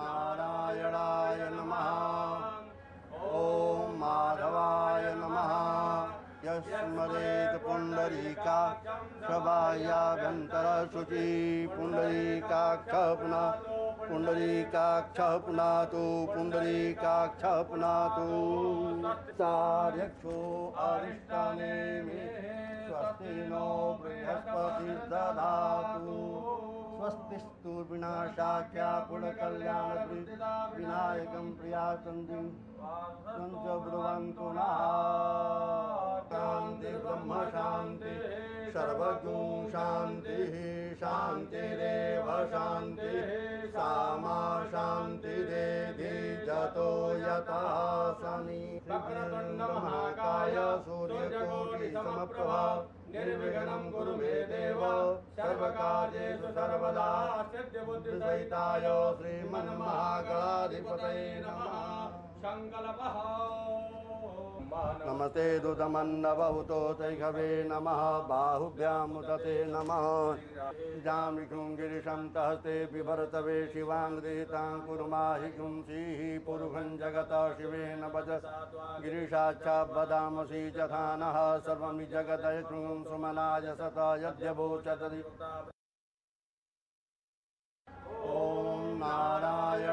नारायणाय नमः। ॐ माधवाय नमः। यस्मरेत् पुण्डरीकाक्षबाह्याभ्यन्तरशुचि पुण्डरीकाक्षः पुनातु पुण्डरीकाक्षः सार्यक्षो अरिष्टाने मे स्वस्ति नो बृहस्पतिर्दधातु स्वस्तिस्तु विनाशाख्या पुण्यकल्याणविनायकं प्रियासन्ति ब्रुवन्तु नः। शान्ति ब्रह्म शान्ति सर्वगुं शान्तिः शान्तिरेव शान्तिः सामा शान्तिरेधि जतो यतः शनि महाकाय सूर्यकोटि समप्रभा निर्विघ्नं कुरु मे देव सर्वकार्येषु सर्वदा सिद्धिबुद्धिसहिताय श्रीमन्महागणाधिपतये नमः। संकल्पः नमस्ते दुतमन्नवहुतो तैघवे नमः। बाहुभ्यामुदते नमः। जामिकुं गिरिशं तहस्ते बिभर्तवे शिवाङ्गदेतां कुर्माहिकुं श्रीः पुरुषं जगत शिवेन वच गिरिशाच्छा वदामसि यथा नः सर्वं जगदयतुं सुमनाय सत यद्यवोचतरि। ॐ नारायणाय